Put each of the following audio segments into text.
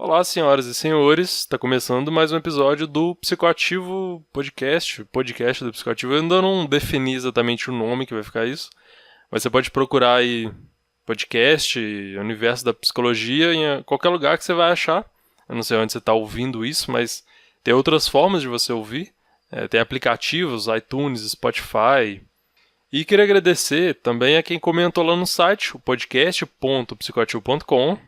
Olá, senhoras e senhores, está começando mais um episódio do Psicoativo podcast do Psicoativo. Eu ainda não defini exatamente o nome que vai ficar isso, mas você pode procurar aí podcast, universo da psicologia, em qualquer lugar que você vai achar. Eu não sei onde você está ouvindo isso, mas tem outras formas de você ouvir. Tem aplicativos, iTunes, Spotify. E queria agradecer também a quem comentou lá no site, o podcast.psicoativo.com,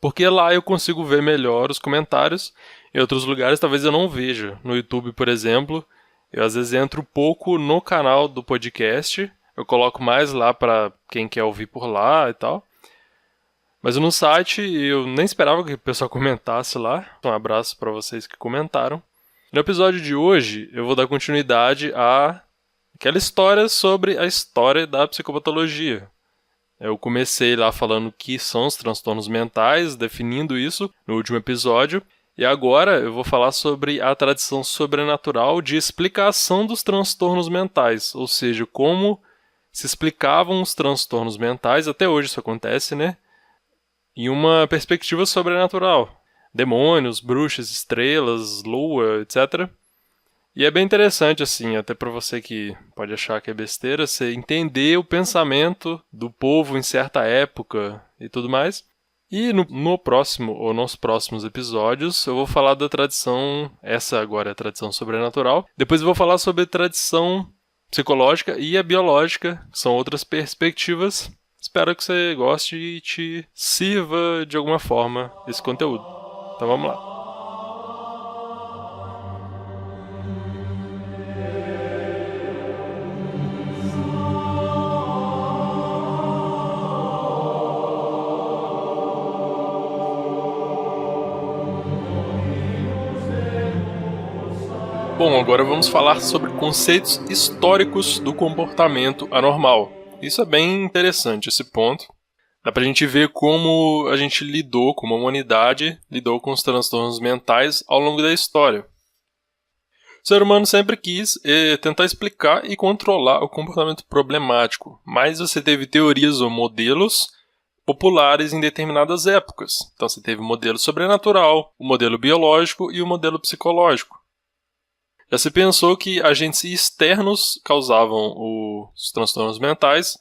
porque lá eu consigo ver melhor os comentários. Em outros lugares talvez eu não veja. No YouTube, por exemplo, eu às vezes entro pouco no canal do podcast. Eu coloco mais lá para quem quer ouvir por lá e tal. Mas no site eu nem esperava que o pessoal comentasse lá. Um abraço para vocês que comentaram. No episódio de hoje eu vou dar continuidade àquela história sobre a história da psicopatologia. Eu comecei lá falando o que são os transtornos mentais, definindo isso no último episódio. E agora eu vou falar sobre a tradição sobrenatural de explicação dos transtornos mentais. Ou seja, como se explicavam os transtornos mentais, até hoje isso acontece, né? Em uma perspectiva sobrenatural. Demônios, bruxas, estrelas, lua, etc. E é bem interessante, assim, até para você que pode achar que é besteira, você entender o pensamento do povo em certa época e tudo mais. E no próximo, ou nos próximos episódios, eu vou falar da tradição, essa agora é a tradição sobrenatural. Depois eu vou falar sobre a tradição psicológica e a biológica, que são outras perspectivas. Espero que você goste e te sirva de alguma forma esse conteúdo. Então vamos lá. Bom, agora vamos falar sobre conceitos históricos do comportamento anormal. Isso é bem interessante, esse ponto. Dá pra gente ver como a gente lidou, como a humanidade lidou com os transtornos mentais ao longo da história. O ser humano sempre quis tentar explicar e controlar o comportamento problemático, mas você teve teorias ou modelos populares em determinadas épocas. Então você teve o modelo sobrenatural, o modelo biológico e o modelo psicológico. Já se pensou que agentes externos causavam os transtornos mentais,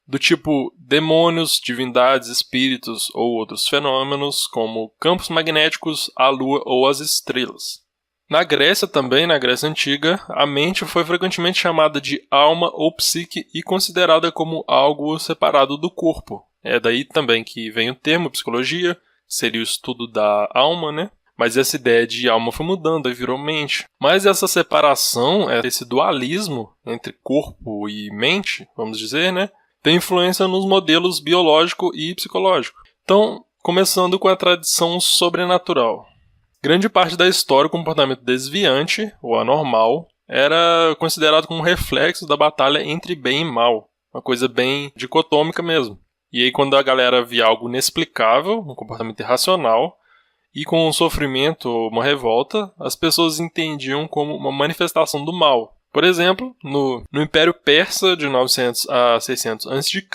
do tipo demônios, divindades, espíritos ou outros fenômenos, como campos magnéticos, a lua ou as estrelas. Na Grécia também, na Grécia Antiga, a mente foi frequentemente chamada de alma ou psique e considerada como algo separado do corpo. É daí também que vem o termo psicologia, seria o estudo da alma, né? Mas essa ideia de alma foi mudando, aí virou mente. Mas essa separação, esse dualismo entre corpo e mente, vamos dizer, né, tem influência nos modelos biológico e psicológico. Então, começando com a tradição sobrenatural. Grande parte da história, o comportamento desviante, ou anormal, era considerado como um reflexo da batalha entre bem e mal. Uma coisa bem dicotômica mesmo. E aí, quando a galera via algo inexplicável, um comportamento irracional, e com um sofrimento ou uma revolta, as pessoas entendiam como uma manifestação do mal. Por exemplo, no Império Persa de 900 a 600 a.C.,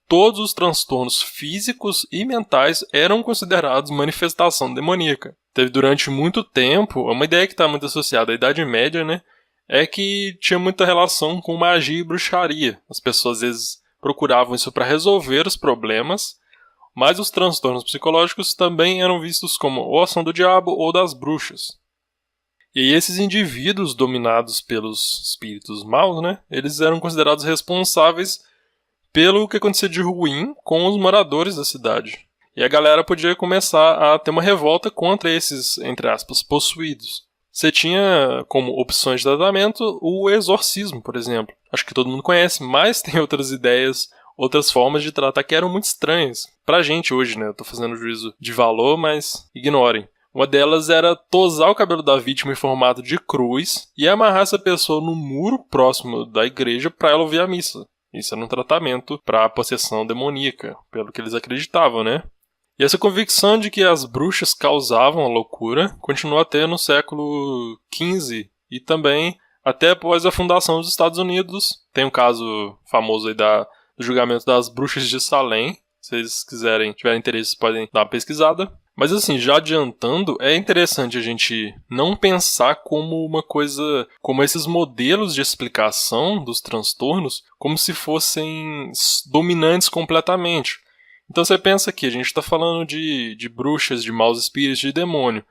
todos os transtornos físicos e mentais eram considerados manifestação demoníaca. Teve durante muito tempo, uma ideia que está muito associada à Idade Média, né, é que tinha muita relação com magia e bruxaria. As pessoas às vezes procuravam isso para resolver os problemas, mas os transtornos psicológicos também eram vistos como ou ação do diabo ou das bruxas. E aí esses indivíduos dominados pelos espíritos maus, né, eles eram considerados responsáveis pelo que acontecia de ruim com os moradores da cidade. E a galera podia começar a ter uma revolta contra esses, entre aspas, possuídos. Você tinha como opções de tratamento o exorcismo, por exemplo. Acho que todo mundo conhece, mas tem outras ideias, outras formas de tratar que eram muito estranhas. Pra gente hoje, né? Eu tô fazendo juízo de valor, mas ignorem. Uma delas era tosar o cabelo da vítima em formato de cruz e amarrar essa pessoa no muro próximo da igreja para ela ouvir a missa. Isso era um tratamento para possessão demoníaca, pelo que eles acreditavam, né? E essa convicção de que as bruxas causavam a loucura continuou até no século XV e também até após a fundação dos Estados Unidos. Tem um caso famoso aí do julgamento das bruxas de Salem. Se vocês tiverem interesse, podem dar uma pesquisada. Mas assim, já adiantando, é interessante a gente não pensar como uma coisa, como esses modelos de explicação dos transtornos, como se fossem dominantes completamente. Então você pensa que a gente está falando de bruxas, de maus espíritos, de demônio.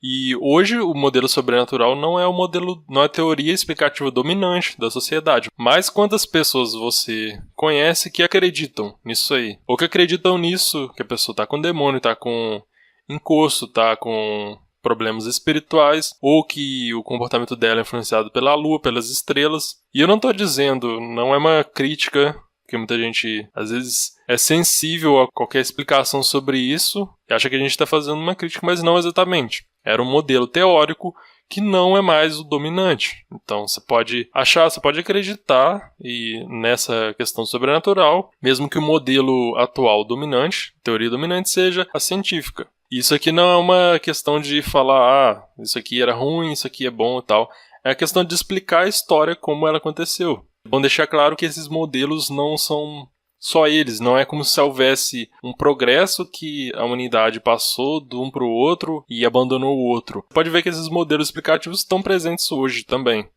E hoje o modelo sobrenatural não é a teoria explicativa dominante da sociedade. Mas quantas pessoas você conhece que acreditam nisso aí? Ou que acreditam nisso, que a pessoa está com demônio, está com encosto, está com problemas espirituais, ou que o comportamento dela é influenciado pela lua, pelas estrelas. E eu não estou dizendo, não é uma crítica, porque muita gente às vezes é sensível a qualquer explicação sobre isso e acha que a gente está fazendo uma crítica, mas não exatamente. Era um modelo teórico que não é mais o dominante. Então você pode achar, você pode acreditar e nessa questão sobrenatural, mesmo que o modelo atual dominante, teoria dominante, seja a científica. Isso aqui não é uma questão de falar, isso aqui era ruim, isso aqui é bom e tal. É a questão de explicar a história como ela aconteceu. É bom deixar claro que esses modelos não são só eles, não é como se houvesse um progresso que a humanidade passou de um para o outro e abandonou o outro. Pode ver que esses modelos explicativos estão presentes hoje também.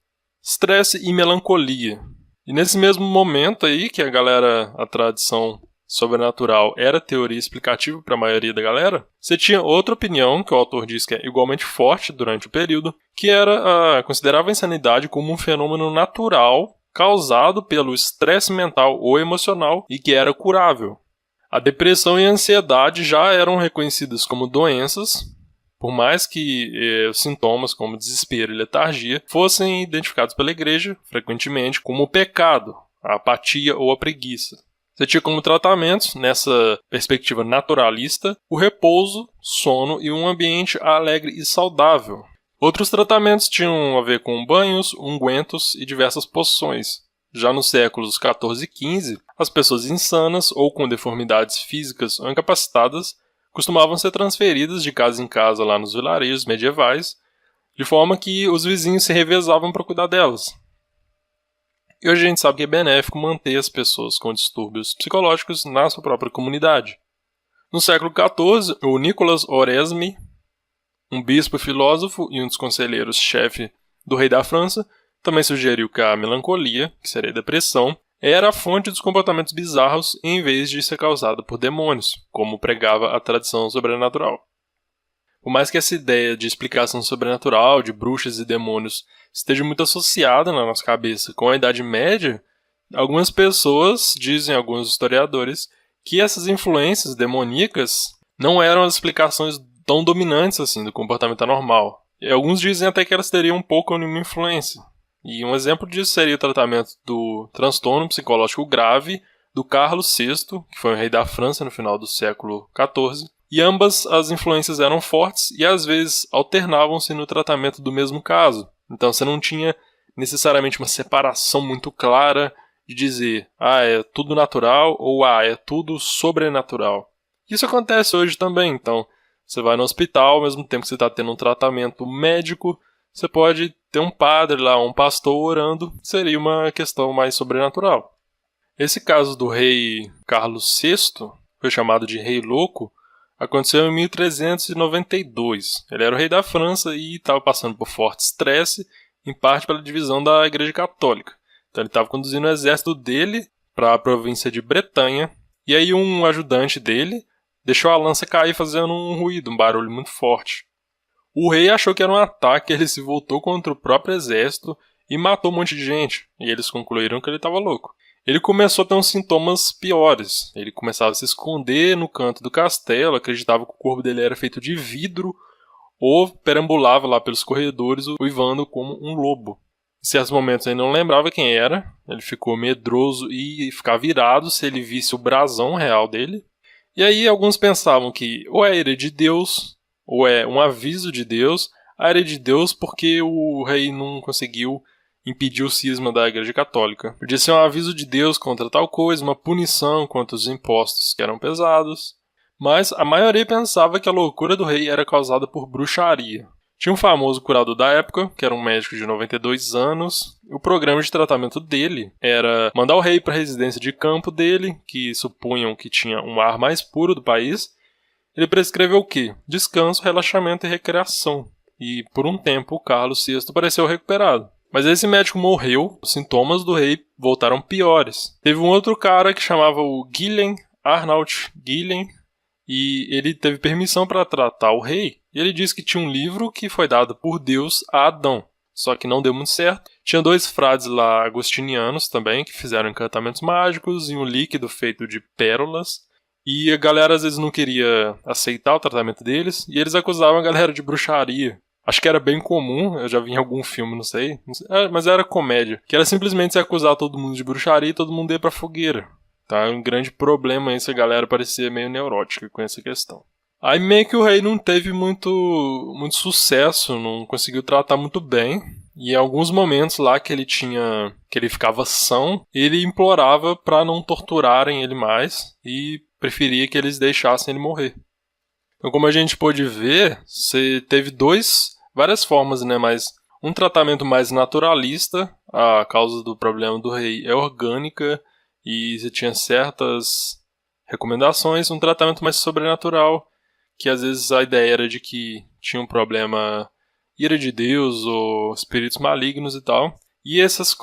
Estresse e melancolia. E nesse mesmo momento aí que a tradição sobrenatural era teoria explicativa para a maioria da galera, você tinha outra opinião, que o autor diz que é igualmente forte durante o período, que considerava a insanidade como um fenômeno natural causado pelo estresse mental ou emocional e que era curável. A depressão e a ansiedade já eram reconhecidas como doenças, por mais que sintomas como desespero e letargia fossem identificados pela igreja, frequentemente, como pecado, a apatia ou a preguiça. Você tinha como tratamentos, nessa perspectiva naturalista, o repouso, sono e um ambiente alegre e saudável. Outros tratamentos tinham a ver com banhos, ungüentos e diversas poções. Já nos séculos XIV e XV, as pessoas insanas ou com deformidades físicas ou incapacitadas costumavam ser transferidas de casa em casa lá nos vilarejos medievais, de forma que os vizinhos se revezavam para cuidar delas. E hoje a gente sabe que é benéfico manter as pessoas com distúrbios psicológicos na sua própria comunidade. No século XIV, o Nicolas Oresme, um bispo filósofo e um dos conselheiros-chefe do rei da França, também sugeriu que a melancolia, que seria a depressão, era a fonte dos comportamentos bizarros em vez de ser causada por demônios, como pregava a tradição sobrenatural. Por mais que essa ideia de explicação sobrenatural, de bruxas e demônios, esteja muito associada na nossa cabeça com a Idade Média, algumas pessoas, dizem alguns historiadores, que essas influências demoníacas não eram as explicações tão dominantes assim do comportamento anormal. E alguns dizem até que elas teriam um pouco de uma influência. E um exemplo disso seria o tratamento do transtorno psicológico grave do Carlos VI, que foi o rei da França no final do século XIV, e ambas as influências eram fortes e às vezes alternavam-se no tratamento do mesmo caso. Então você não tinha necessariamente uma separação muito clara de dizer, é tudo natural ou é tudo sobrenatural. Isso acontece hoje também, então você vai no hospital, ao mesmo tempo que você está tendo um tratamento médico, você pode ter um padre lá, um pastor orando, seria uma questão mais sobrenatural. Esse caso do rei Carlos VI, foi chamado de Rei Louco, aconteceu em 1392. Ele era o rei da França e estava passando por forte estresse, em parte pela divisão da Igreja Católica. Então ele estava conduzindo o exército dele para a província de Bretanha, e aí um ajudante dele deixou a lança cair fazendo um ruído, um barulho muito forte. O rei achou que era um ataque, ele se voltou contra o próprio exército e matou um monte de gente, e eles concluíram que ele estava louco. Ele começou a ter uns sintomas piores, ele começava a se esconder no canto do castelo, acreditava que o corpo dele era feito de vidro, ou perambulava lá pelos corredores uivando como um lobo. Em certos momentos ele não lembrava quem era, ele ficou medroso e ficava virado se ele visse o brasão real dele. E aí alguns pensavam que ou é a ira de Deus, ou é um aviso de Deus, a ira de Deus porque o rei não conseguiu impedir o cisma da Igreja Católica. Podia ser um aviso de Deus contra tal coisa, uma punição contra os impostos que eram pesados. Mas a maioria pensava que a loucura do rei era causada por bruxaria. Tinha um famoso curador da época, que era um médico de 92 anos. O programa de tratamento dele era mandar o rei para a residência de campo dele, que supunham que tinha um ar mais puro do país. Ele prescreveu o quê? Descanso, relaxamento e recreação. E por um tempo o Carlos VI pareceu recuperado. Mas esse médico morreu, os sintomas do rei voltaram piores. Teve um outro cara que chamava o Guilhem, Arnaut Guilhem, e ele teve permissão para tratar o rei. E ele disse que tinha um livro que foi dado por Deus a Adão, só que não deu muito certo. Tinha 2 frades lá agostinianos também, que fizeram encantamentos mágicos e um líquido feito de pérolas. E a galera às vezes não queria aceitar o tratamento deles, e eles acusavam a galera de bruxaria. Acho que era bem comum, eu já vi em algum filme, não sei, mas era comédia. Que era simplesmente se acusar todo mundo de bruxaria e todo mundo ia pra fogueira. Tá? Um grande problema essa galera parecia meio neurótica com essa questão. Aí meio que o rei não teve muito sucesso, não conseguiu tratar muito bem. E em alguns momentos lá que ele ficava são, ele implorava pra não torturarem ele mais e preferia que eles deixassem ele morrer. Então, como a gente pôde ver, você teve várias formas, né? Mas um tratamento mais naturalista, a causa do problema do rei é orgânica e você tinha certas recomendações. Um tratamento mais sobrenatural, que às vezes a ideia era de que tinha um problema ira de Deus ou espíritos malignos e tal. E essas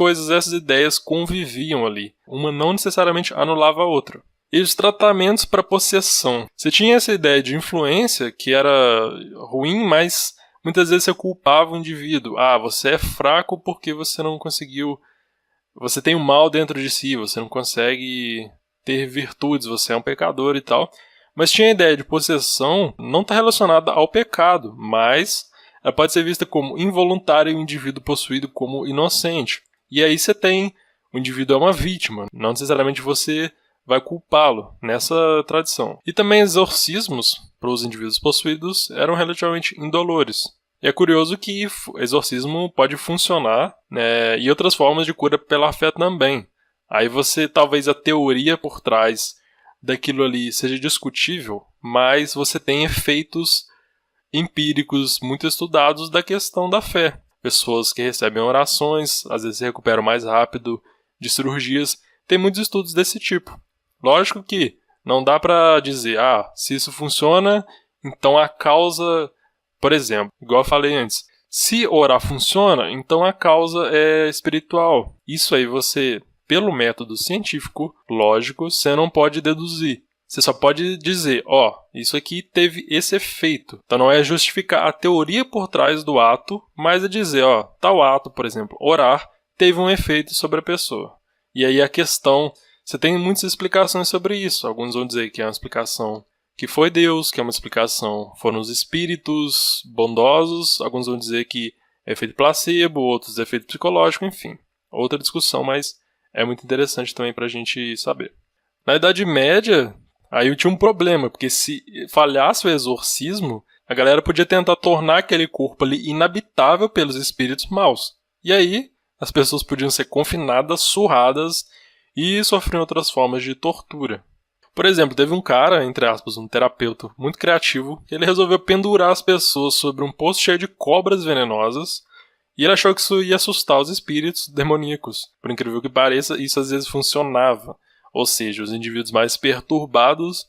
ideias conviviam ali. Uma não necessariamente anulava a outra. E os tratamentos para possessão. Você tinha essa ideia de influência que era ruim, mas muitas vezes você culpava o indivíduo. Você é fraco porque você não conseguiu... Você tem o mal dentro de si, você não consegue ter virtudes, você é um pecador e tal. Mas tinha a ideia de possessão, não está relacionada ao pecado, mas ela pode ser vista como involuntária e o indivíduo possuído como inocente. E aí você tem... O indivíduo é uma vítima, não necessariamente você vai culpá-lo nessa tradição. E também exorcismos para os indivíduos possuídos eram relativamente indolores. E é curioso que exorcismo pode funcionar, né, e outras formas de cura pela fé também. Aí talvez a teoria por trás daquilo ali seja discutível, mas você tem efeitos empíricos muito estudados da questão da fé. Pessoas que recebem orações, às vezes se recuperam mais rápido de cirurgias. Tem muitos estudos desse tipo. Lógico que não dá pra dizer, se isso funciona, então a causa... Por exemplo, igual eu falei antes, se orar funciona, então a causa é espiritual. Isso aí você, pelo método científico, lógico, você não pode deduzir. Você só pode dizer, isso aqui teve esse efeito. Então não é justificar a teoria por trás do ato, mas é dizer, tal ato, por exemplo, orar, teve um efeito sobre a pessoa. E aí a questão... Você tem muitas explicações sobre isso. Alguns vão dizer que é uma explicação que foi Deus, que é uma explicação foram os espíritos bondosos. Alguns vão dizer que é efeito placebo, outros efeito psicológico, enfim. Outra discussão, mas é muito interessante também para a gente saber. Na Idade Média, aí eu tinha um problema, porque se falhasse o exorcismo, a galera podia tentar tornar aquele corpo ali inabitável pelos espíritos maus. E aí as pessoas podiam ser confinadas, surradas, e sofriam outras formas de tortura. Por exemplo, teve um cara, entre aspas, um terapeuta muito criativo, que ele resolveu pendurar as pessoas sobre um poço cheio de cobras venenosas, e ele achou que isso ia assustar os espíritos demoníacos. Por incrível que pareça, isso às vezes funcionava. Ou seja, os indivíduos mais perturbados,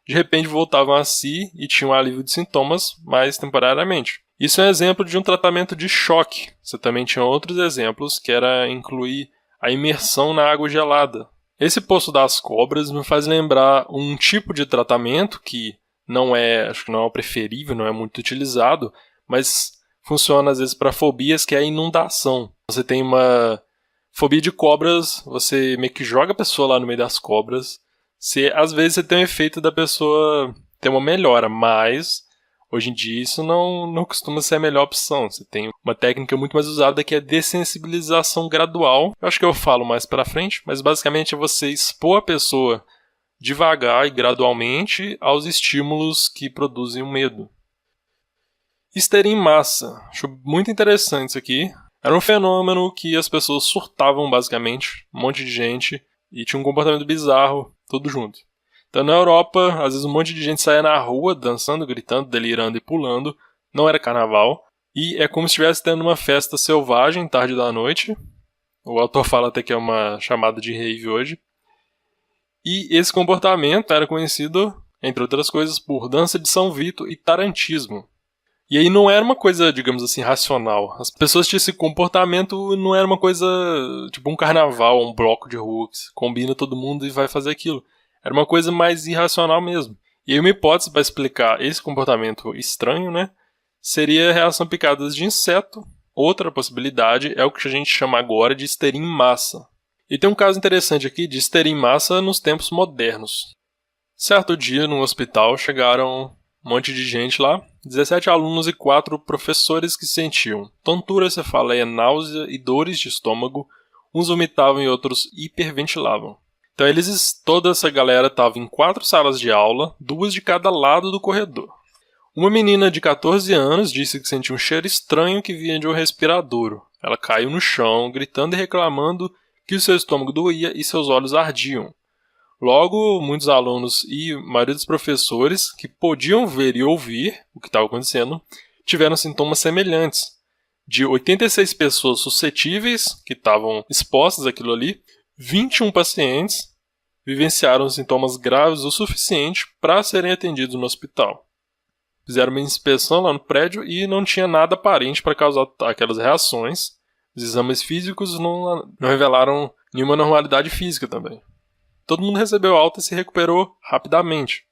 de repente voltavam a si e tinham alívio de sintomas, mas temporariamente. Isso é um exemplo de um tratamento de choque. Você também tinha outros exemplos, que era incluir a imersão na água gelada. Esse poço das cobras me faz lembrar um tipo de tratamento que acho que não é o preferível, não é muito utilizado, mas funciona às vezes para fobias, que é a inundação. Você tem uma fobia de cobras, você meio que joga a pessoa lá no meio das cobras. Às vezes você tem um efeito da pessoa ter uma melhora, mas hoje em dia isso não costuma ser a melhor opção. Você tem uma técnica muito mais usada que é a dessensibilização gradual. Eu acho que eu falo mais pra frente, mas basicamente é você expor a pessoa devagar e gradualmente aos estímulos que produzem o medo. Histeria em massa. Acho muito interessante isso aqui. Era um fenômeno que as pessoas surtavam basicamente, um monte de gente, e tinha um comportamento bizarro, tudo junto. Então, na Europa, às vezes um monte de gente saía na rua, dançando, gritando, delirando e pulando. Não era carnaval. E é como se estivesse tendo uma festa selvagem tarde da noite. O autor fala até que é uma chamada de rave hoje. E esse comportamento era conhecido, entre outras coisas, por dança de São Vito e tarantismo. E aí não era uma coisa, digamos assim, racional. As pessoas tinham esse comportamento, não era uma coisa tipo um carnaval, um bloco de rua que combina todo mundo e vai fazer aquilo. Era uma coisa mais irracional mesmo. E aí uma hipótese para explicar esse comportamento estranho, né, seria a reação a picadas de inseto. Outra possibilidade é o que a gente chama agora de histeria em massa. E tem um caso interessante aqui de histeria em massa nos tempos modernos. Certo dia, no hospital, chegaram um monte de gente lá, 17 alunos e 4 professores que sentiam tontura, cefaleia, náusea e dores de estômago. Uns vomitavam e outros hiperventilavam. Então toda essa galera estava em 4 salas de aula, 2 de cada lado do corredor. Uma menina de 14 anos disse que sentiu um cheiro estranho que vinha de um respiradouro. Ela caiu no chão, gritando e reclamando que o seu estômago doía e seus olhos ardiam. Logo, muitos alunos e a maioria dos professores que podiam ver e ouvir o que estava acontecendo tiveram sintomas semelhantes. De 86 pessoas suscetíveis que estavam expostas àquilo ali, 21 pacientes vivenciaram sintomas graves o suficiente para serem atendidos no hospital. Fizeram uma inspeção lá no prédio e não tinha nada aparente para causar aquelas reações. Os exames físicos não revelaram nenhuma normalidade física também. Todo mundo recebeu alta e se recuperou rapidamente.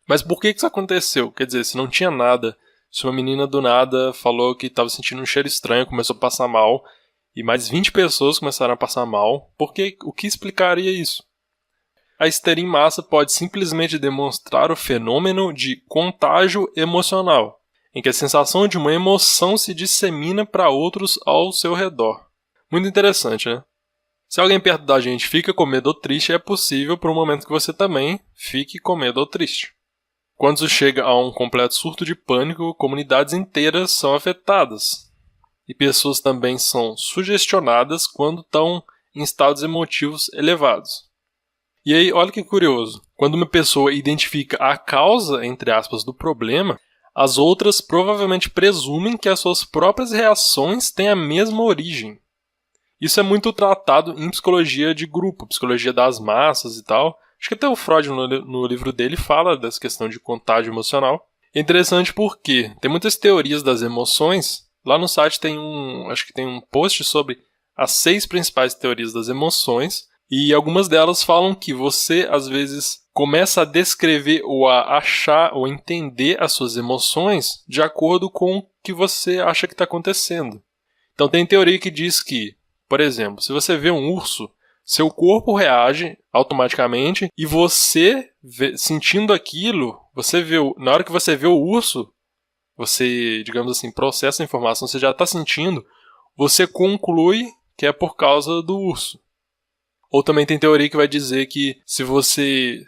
Mas por que isso aconteceu? Quer dizer, se não tinha nada, se uma menina do nada falou que estava sentindo um cheiro estranho, começou a passar mal, e mais 20 pessoas começaram a passar mal, o que explicaria isso? A histeria em massa pode simplesmente demonstrar o fenômeno de contágio emocional, em que a sensação de uma emoção se dissemina para outros ao seu redor. Muito interessante, né? Se alguém perto da gente fica com medo ou triste, é possível por um momento que você também fique com medo ou triste. Quando isso chega a um completo surto de pânico, comunidades inteiras são afetadas. E pessoas também são sugestionadas quando estão em estados emotivos elevados. E aí, olha que curioso. Quando uma pessoa identifica a causa, entre aspas, do problema, as outras provavelmente presumem que as suas próprias reações têm a mesma origem. Isso é muito tratado em psicologia de grupo, psicologia das massas e tal. Acho que até o Freud, no livro dele, fala dessa questão de contágio emocional. É interessante porque tem muitas teorias das emoções. Lá no site acho que tem um post sobre as 6 principais teorias das emoções. E algumas delas falam que você, às vezes, começa a descrever ou a achar ou entender as suas emoções de acordo com o que você acha que está acontecendo. Então tem teoria que diz que, por exemplo, se você vê um urso, seu corpo reage automaticamente e você, sentindo aquilo, na hora que você vê o urso, você, digamos assim, processa a informação, você já está sentindo, você conclui que é por causa do urso. Ou também tem teoria que vai dizer que se você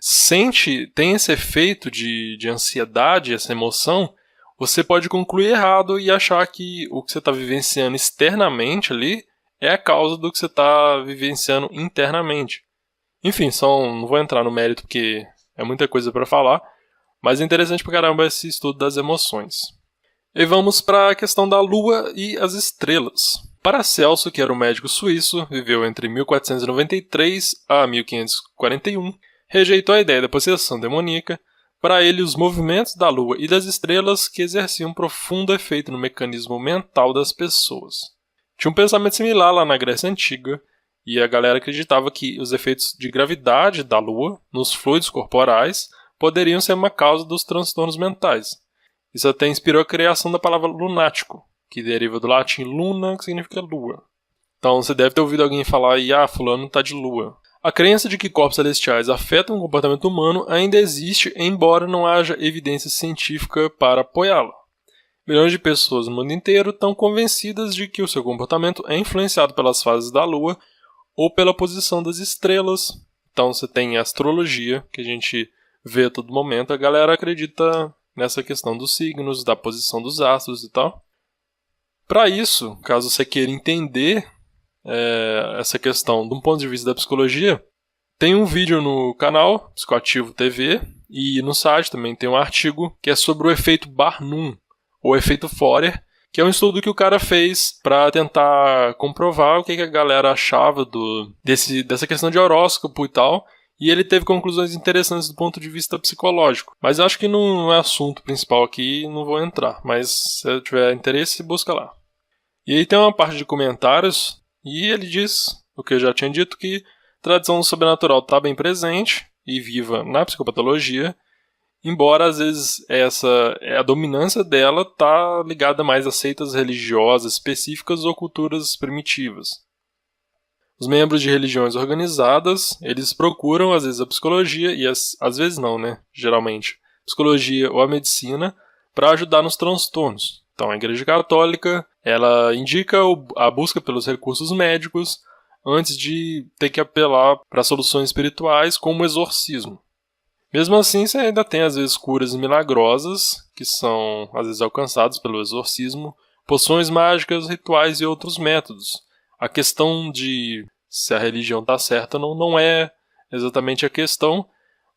tem esse efeito de ansiedade, essa emoção, você pode concluir errado e achar que o que você está vivenciando externamente ali é a causa do que você está vivenciando internamente. Enfim, não vou entrar no mérito porque é muita coisa para falar, mas é interessante pra caramba esse estudo das emoções. E vamos para a questão da Lua e as estrelas. Paracelso, que era um médico suíço, viveu entre 1493 a 1541, rejeitou a ideia da possessão demoníaca. Para ele, os movimentos da Lua e das estrelas que exerciam um profundo efeito no mecanismo mental das pessoas. Tinha um pensamento similar lá na Grécia Antiga, e a galera acreditava que os efeitos de gravidade da Lua nos fluidos corporais poderiam ser uma causa dos transtornos mentais. Isso até inspirou a criação da palavra lunático, que deriva do latim luna, que significa lua. Então você deve ter ouvido alguém falar aí, fulano tá de lua. A crença de que corpos celestiais afetam o comportamento humano ainda existe, embora não haja evidência científica para apoiá-la. Milhões de pessoas no mundo inteiro estão convencidas de que o seu comportamento é influenciado pelas fases da Lua ou pela posição das estrelas. Então você tem a astrologia, que a gente vê a todo momento. A galera acredita nessa questão dos signos, da posição dos astros e tal. Para isso, caso você queira entender essa questão de um ponto de vista da psicologia, tem um vídeo no canal Psicoativo TV e no site também tem um artigo que é sobre o efeito Barnum, ou efeito Forer, que é um estudo que o cara fez para tentar comprovar o que a galera achava dessa questão de horóscopo e tal, e ele teve conclusões interessantes do ponto de vista psicológico. Mas acho que não é assunto principal aqui, não vou entrar, mas se tiver interesse, busca lá. E aí tem uma parte de comentários, e ele diz, o que eu já tinha dito, que tradição do sobrenatural está bem presente e viva na psicopatologia, embora às vezes a dominância dela está ligada mais a seitas religiosas específicas ou culturas primitivas. Os membros de religiões organizadas, eles procuram às vezes a psicologia, e às vezes não, né? Geralmente, psicologia ou a medicina, para ajudar nos transtornos. Então a Igreja Católica, ela indica a busca pelos recursos médicos antes de ter que apelar para soluções espirituais como o exorcismo. Mesmo assim, você ainda tem, às vezes, curas milagrosas, que são, às vezes, alcançadas pelo exorcismo, poções mágicas, rituais e outros métodos. A questão de se a religião está certa não é exatamente a questão,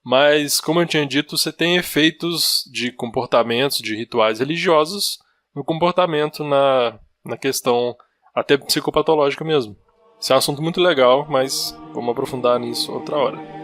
mas, como eu tinha dito, você tem efeitos de comportamentos, de rituais religiosos, no comportamento, na questão até psicopatológica mesmo. Esse é um assunto muito legal, mas vamos aprofundar nisso outra hora.